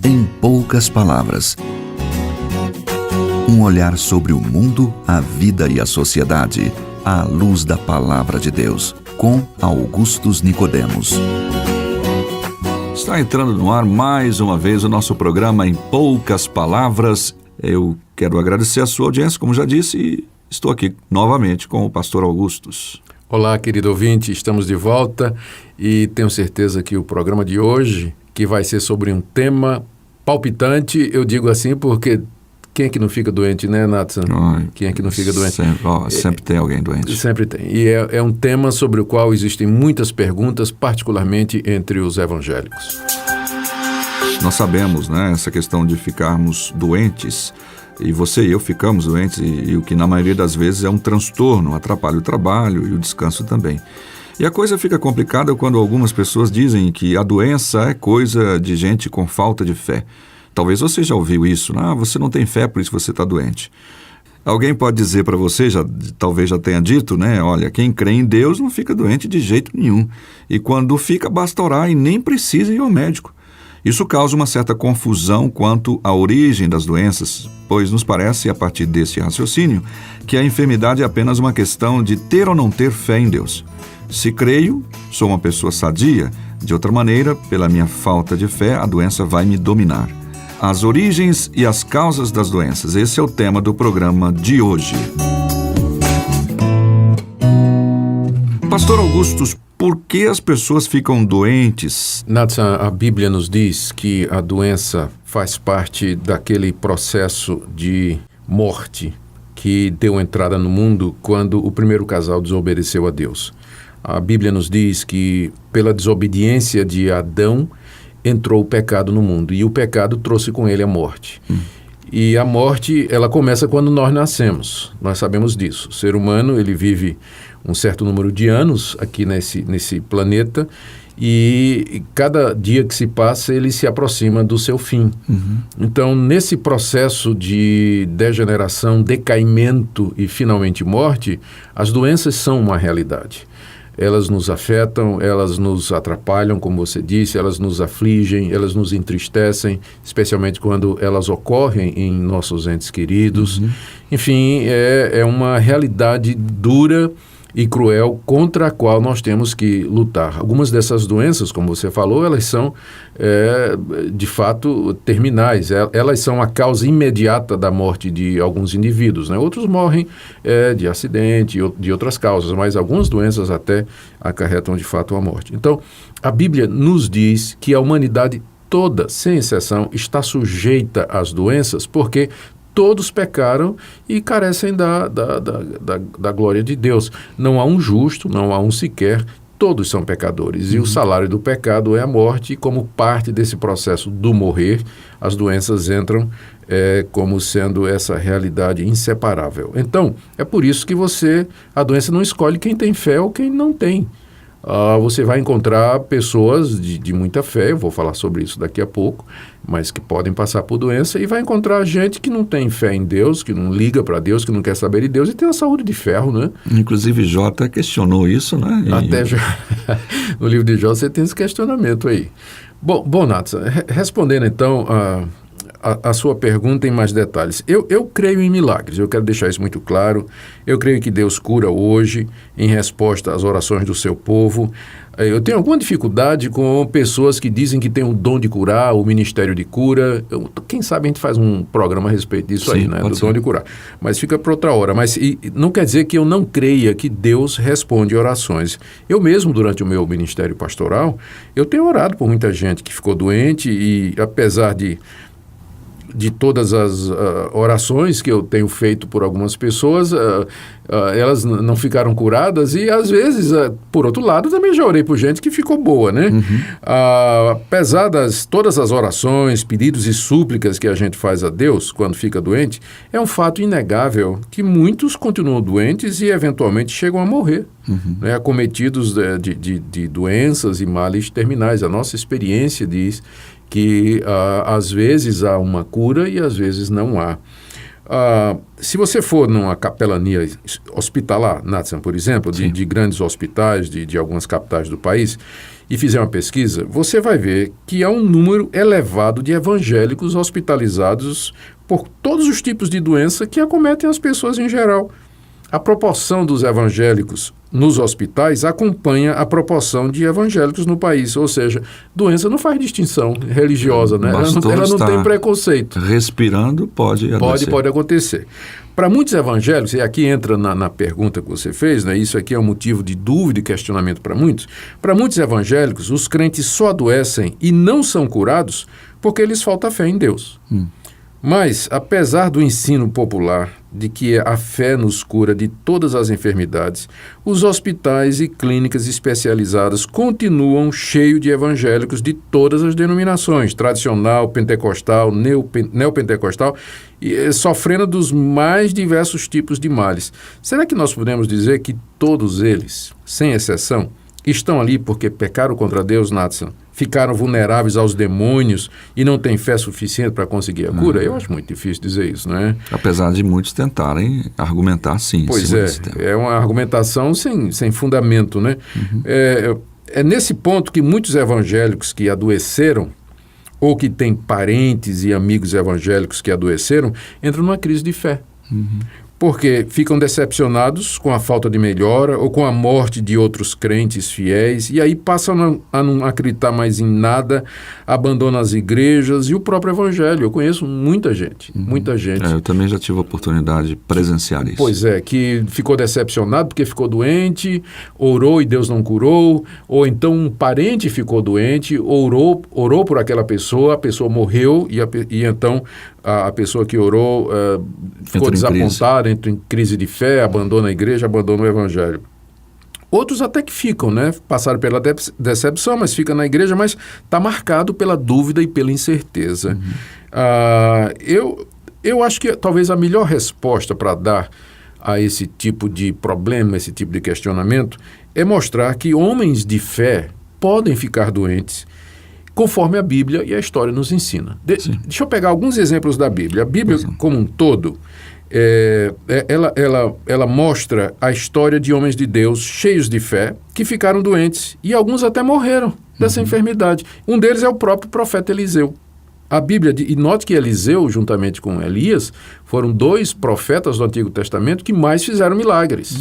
Em poucas palavras. Um olhar sobre o mundo, a vida e a sociedade, à luz da Palavra de Deus, com Augustus Nicodemos. Está entrando no ar mais uma vez o nosso programa Em Poucas Palavras. Eu quero agradecer a sua audiência, como já disse, e estou aqui novamente com o pastor Augustus. Olá, querido ouvinte, estamos de volta e tenho certeza que o programa de hoje, que vai ser sobre um tema palpitante, eu digo assim porque quem é que não fica doente, né, Nathan? Quem é que não fica doente? Sempre tem alguém doente. Sempre tem. E é um tema sobre o qual existem muitas perguntas, particularmente entre os evangélicos. Nós sabemos, né, essa questão de ficarmos doentes, e você e eu ficamos doentes, e o que na maioria das vezes é um transtorno, atrapalha o trabalho e o descanso também. E a coisa fica complicada quando algumas pessoas dizem que a doença é coisa de gente com falta de fé. Talvez você já ouviu isso, você não tem fé, por isso você está doente. Alguém pode dizer para você, talvez já tenha dito, olha, quem crê em Deus não fica doente de jeito nenhum. E quando fica, basta orar e nem precisa ir ao médico. Isso causa uma certa confusão quanto à origem das doenças, pois nos parece, a partir desse raciocínio, que a enfermidade é apenas uma questão de ter ou não ter fé em Deus. Se creio, sou uma pessoa sadia. De outra maneira, pela minha falta de fé, a doença vai me dominar. As origens e as causas das doenças. Esse é o tema do programa de hoje. Pastor Augustus, por que as pessoas ficam doentes? Nathan, a Bíblia nos diz que a doença faz parte daquele processo de morte que deu entrada no mundo quando o primeiro casal desobedeceu a Deus. A Bíblia nos diz que pela desobediência de Adão entrou o pecado no mundo e o pecado trouxe com ele a morte. E a morte, ela começa quando nós nascemos. Nós sabemos disso. O ser humano, ele vive um certo número de anos aqui nesse planeta e cada dia que se passa, ele se aproxima do seu fim. Então, nesse processo de degeneração, decaimento e finalmente morte, as doenças são uma realidade. Elas nos afetam, elas nos atrapalham, como você disse, elas nos afligem, elas nos entristecem, especialmente quando elas ocorrem em nossos entes queridos. Enfim, é uma realidade dura e cruel contra a qual nós temos que lutar. Algumas dessas doenças, como você falou, elas são, de fato, terminais. Elas são a causa imediata da morte de alguns indivíduos, né? Outros morrem de acidente, de outras causas, mas algumas doenças até acarretam, de fato, a morte. Então, a Bíblia nos diz que a humanidade toda, sem exceção, está sujeita às doenças, porque todos pecaram e carecem da glória de Deus. Não há um justo, não há um sequer, todos são pecadores. E o salário do pecado é a morte, e como parte desse processo do morrer, as doenças entram como sendo essa realidade inseparável. Então, é por isso que a doença não escolhe quem tem fé ou quem não tem. Você vai encontrar pessoas de muita fé, eu vou falar sobre isso daqui a pouco, mas que podem passar por doença, e vai encontrar gente que não tem fé em Deus, que não liga para Deus, que não quer saber de Deus e tem a saúde de ferro, né? Inclusive Jó até questionou isso, né? Até já, no livro de Jó você tem esse questionamento aí. Bom Nathan, respondendo então a sua pergunta em mais detalhes. Eu creio em milagres, eu quero deixar isso muito claro. Eu creio que Deus cura hoje em resposta às orações do seu povo. Eu tenho alguma dificuldade com pessoas que dizem que tem o dom de curar, o ministério de cura. Quem sabe a gente faz um programa a respeito disso. Sim, aí, né? Do dom de curar. Mas fica para outra hora. Mas não quer dizer que eu não creia que Deus responde orações. Eu mesmo, durante o meu ministério pastoral, eu tenho orado por muita gente que ficou doente e, apesar de todas as orações que eu tenho feito por algumas pessoas, elas não ficaram curadas e, às vezes, por outro lado, também já orei por gente que ficou boa, né? Apesar todas as orações, pedidos e súplicas que a gente faz a Deus quando fica doente, é um fato inegável que muitos continuam doentes e, eventualmente, chegam a morrer, né? Acometidos de doenças e males terminais. A nossa experiência diz que às vezes há uma cura e às vezes não há. Se você for numa capelania hospitalar, Nathan, por exemplo, de grandes hospitais de algumas capitais do país, e fizer uma pesquisa, você vai ver que há um número elevado de evangélicos hospitalizados por todos os tipos de doença que acometem as pessoas em geral. A proporção dos evangélicos nos hospitais acompanha a proporção de evangélicos no país, ou seja, doença não faz distinção religiosa, né? Ela não tem preconceito. Respirando pode acontecer. Pode acontecer. Para muitos evangélicos, e aqui entra na pergunta que você fez, né? Isso aqui é um motivo de dúvida e questionamento para muitos evangélicos, os crentes só adoecem e não são curados porque lhes falta fé em Deus. Mas, apesar do ensino popular de que a fé nos cura de todas as enfermidades, os hospitais e clínicas especializadas continuam cheios de evangélicos de todas as denominações, tradicional, pentecostal, neopentecostal, e sofrendo dos mais diversos tipos de males. Será que nós podemos dizer que todos eles, sem exceção, estão ali porque pecaram contra Deus, Nathan? Ficaram vulneráveis aos demônios e não têm fé suficiente para conseguir a cura? Eu acho muito difícil dizer isso, não é? Apesar de muitos tentarem argumentar sim. Pois é uma argumentação sem fundamento, né? É nesse ponto que muitos evangélicos que adoeceram, ou que têm parentes e amigos evangélicos que adoeceram, entram numa crise de fé. Porque ficam decepcionados com a falta de melhora ou com a morte de outros crentes fiéis e aí passam a não acreditar mais em nada, abandonam as igrejas e o próprio evangelho. Eu conheço muita gente. Eu também já tive a oportunidade de presenciar isso. Pois é, que ficou decepcionado porque ficou doente, orou e Deus não curou, ou então um parente ficou doente, orou por aquela pessoa, a pessoa morreu e então a pessoa que orou ficou desapontada, entra em crise de fé, abandona a igreja, abandona o evangelho. Outros até que ficam, né? Passaram pela decepção, mas fica na igreja, mas está marcado pela dúvida e pela incerteza. Eu acho que talvez a melhor resposta para dar a esse tipo de problema, esse tipo de questionamento, é mostrar que homens de fé podem ficar doentes, conforme a Bíblia e a história nos ensina. Deixa eu pegar alguns exemplos da Bíblia. A Bíblia, como um todo, ela mostra a história de homens de Deus cheios de fé que ficaram doentes e alguns até morreram dessa enfermidade. Um deles é o próprio profeta Eliseu. A Bíblia, e note que Eliseu, juntamente com Elias, foram 2 profetas do Antigo Testamento que mais fizeram milagres.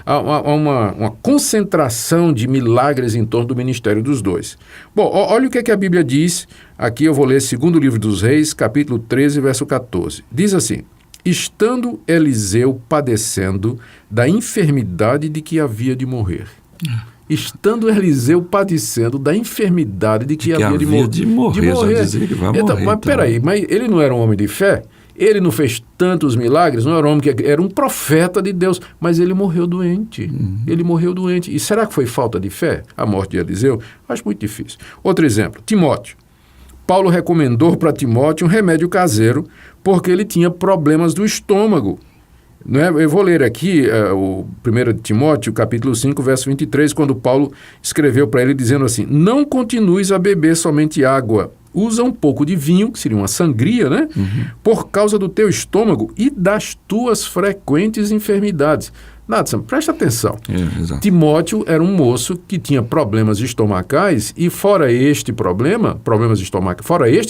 Há uma concentração de milagres em torno do ministério dos 2. Bom, olha o que a Bíblia diz. Aqui eu vou ler 2º livro dos Reis, capítulo 13, verso 14. Diz assim: estando Eliseu padecendo da enfermidade de que havia de morrer. Estando Eliseu padecendo da enfermidade de que havia de morrer. Já dizia que vai morrer. Mas peraí, mas ele não era um homem de fé? Ele não fez tantos milagres? Não era um homem que era um profeta de Deus, mas ele morreu doente. Ele morreu doente. E será que foi falta de fé a morte de Eliseu? Acho muito difícil. Outro exemplo, Timóteo. Paulo recomendou para Timóteo um remédio caseiro porque ele tinha problemas do estômago. Não é? Eu vou ler aqui o 1 Timóteo, capítulo 5, verso 23, quando Paulo escreveu para ele dizendo assim: não continues a beber somente água, usa um pouco de vinho, que seria uma sangria, né? Por causa do teu estômago e das tuas frequentes enfermidades. Nathan, presta atenção. Timóteo era um moço que tinha problemas estomacais e fora estes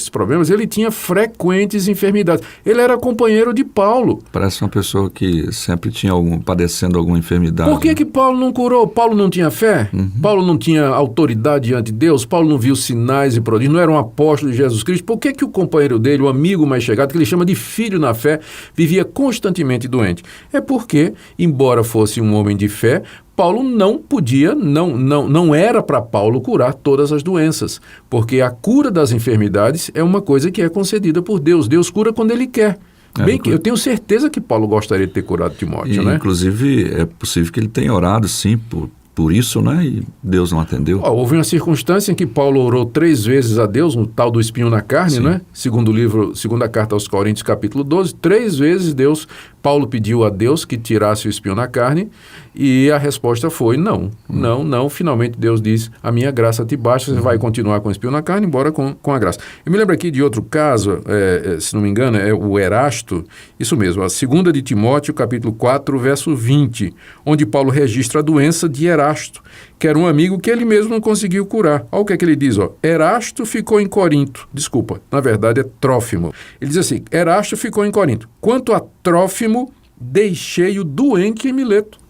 problemas, ele tinha frequentes enfermidades. Ele era companheiro de Paulo. Parece uma pessoa que sempre tinha padecendo alguma enfermidade. Por que Paulo não curou? Paulo não tinha fé? Paulo não tinha autoridade diante de Deus? Paulo não viu sinais e prodígios? Não era um apóstolo de Jesus Cristo? Por que o companheiro dele, o amigo mais chegado, que ele chama de filho na fé, vivia constantemente doente? É porque, embora fosse um homem de fé, Paulo não era para Paulo curar todas as doenças, porque a cura das enfermidades é uma coisa que é concedida por Deus. Deus cura quando Ele quer. Eu tenho certeza que Paulo gostaria de ter curado Timóteo, né? Inclusive, é possível que ele tenha orado, sim, por isso, né? E Deus não atendeu. Houve uma circunstância em que Paulo orou 3 vezes a Deus, no tal do espinho na carne, né? Segunda carta aos Coríntios, capítulo 12, 3 vezes Deus Paulo pediu a Deus que tirasse o espinho na carne e a resposta foi não. Finalmente Deus diz, a minha graça te basta, você vai continuar com o espinho na carne, embora com a graça. Eu me lembro aqui de outro caso, se não me engano, é o Erasto, isso mesmo, a 2 de Timóteo, capítulo 4, verso 20, onde Paulo registra a doença de Erasto, que era um amigo que ele mesmo não conseguiu curar. Olha o que é que ele diz, Erasto ficou em Corinto, desculpa, na verdade é Trófimo. Ele diz assim, Erasto ficou em Corinto, quanto a Trófimo, deixei-o doente em Mileto.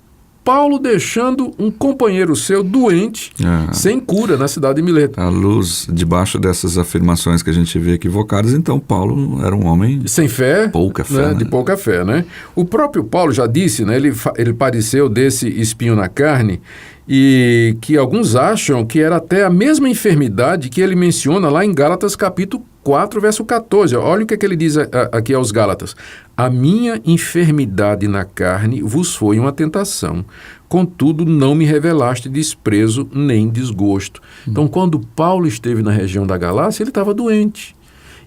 Paulo deixando um companheiro seu doente, sem cura, na cidade de Mileto. À luz, debaixo dessas afirmações que a gente vê equivocadas, então Paulo era um homem sem fé, pouca fé, né? De pouca fé, né? O próprio Paulo já disse, né? Ele padeceu desse espinho na carne, e que alguns acham que era até a mesma enfermidade que ele menciona lá em Gálatas capítulo 4, verso 14. Olha o que ele diz aqui aos Gálatas. A minha enfermidade na carne vos foi uma tentação, contudo não me revelaste desprezo nem desgosto. Então, quando Paulo esteve na região da Galácia, ele estava doente.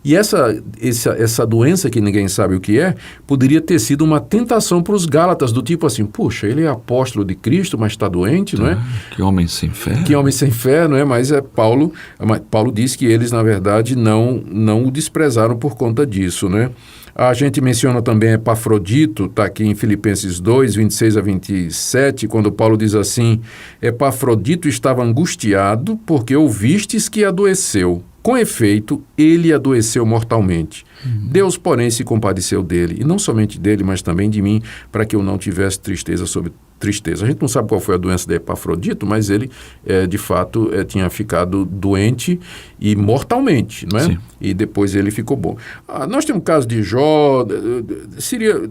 E essa doença, que ninguém sabe o que é, poderia ter sido uma tentação para os Gálatas, do tipo assim, puxa, ele é apóstolo de Cristo, mas está doente, não é? Que homem sem fé. Que homem sem fé, não é? Mas Paulo diz que eles, na verdade, não o desprezaram por conta disso, né? A gente menciona também Epafrodito, está aqui em Filipenses 2, 26 a 27, quando Paulo diz assim, Epafrodito estava angustiado porque ouvistes que adoeceu. Com efeito, ele adoeceu mortalmente. Deus, porém, se compadeceu dele, e não somente dele, mas também de mim, para que eu não tivesse tristeza sobre tristeza. A gente não sabe qual foi a doença de Epafrodito, mas ele, de fato, tinha ficado doente e mortalmente, não é? Sim. E depois ele ficou bom. Nós temos o caso de Jó,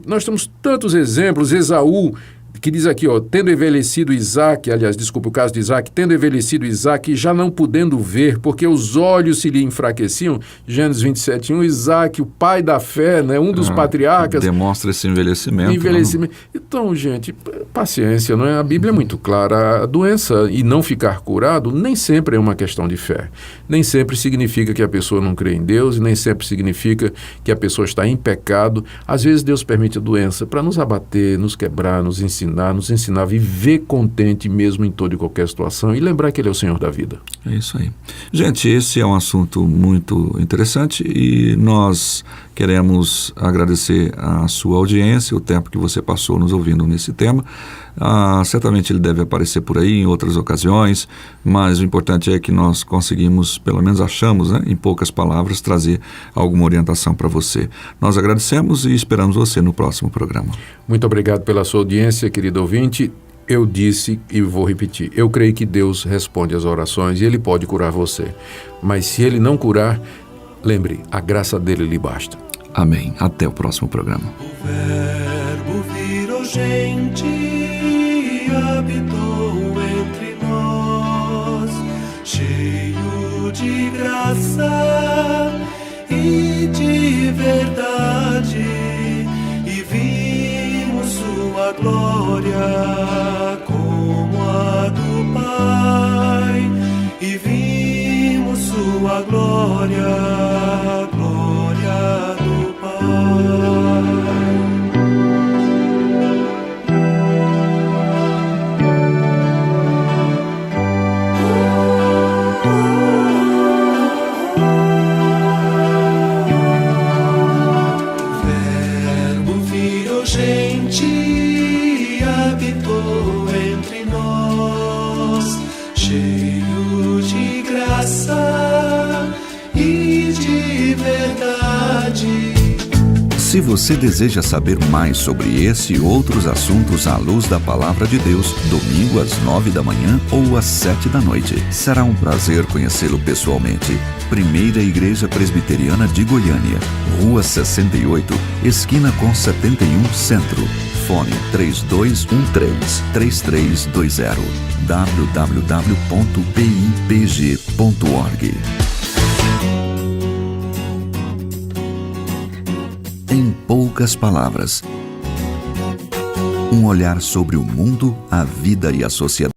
nós temos tantos exemplos, Esaú, que diz aqui, tendo envelhecido Isaac, o caso de Isaac, tendo envelhecido Isaac, já não podendo ver, porque os olhos se lhe enfraqueciam, Gênesis 27:1, Isaac, o pai da fé, né, um dos patriarcas. Demonstra esse envelhecimento. Então, gente, paciência, não é? A Bíblia é muito clara, a doença e não ficar curado nem sempre é uma questão de fé. Nem sempre significa que a pessoa não crê em Deus, e nem sempre significa que a pessoa está em pecado. Às vezes Deus permite a doença para nos abater, nos quebrar, nos ensinar a viver contente mesmo em toda e qualquer situação e lembrar que Ele é o Senhor da vida. É isso aí. Gente, esse é um assunto muito interessante e nós queremos agradecer a sua audiência, o tempo que você passou nos ouvindo nesse tema. Certamente ele deve aparecer por aí em outras ocasiões, mas o importante é que nós conseguimos, pelo menos achamos, né, em poucas palavras, trazer alguma orientação para você. Nós agradecemos e esperamos você no próximo programa. Muito obrigado pela sua audiência, querido ouvinte. Eu disse e vou repetir, eu creio que Deus responde às orações e Ele pode curar você. Mas se Ele não curar, lembre, a graça dele lhe basta. Amém. Até o próximo programa. O Verbo virou gente e habitou entre nós, cheio de graça e de verdade, e vimos sua glória como a do Pai, e vimos sua glória, glória do Pai. Se você deseja saber mais sobre esse e outros assuntos à luz da Palavra de Deus, domingo às 9 da manhã ou às 7 da noite. Será um prazer conhecê-lo pessoalmente. Primeira Igreja Presbiteriana de Goiânia, Rua 68, esquina com 71 Centro. Fone 3213-3320 www.pipg.org. Em poucas palavras, um olhar sobre o mundo, a vida e a sociedade.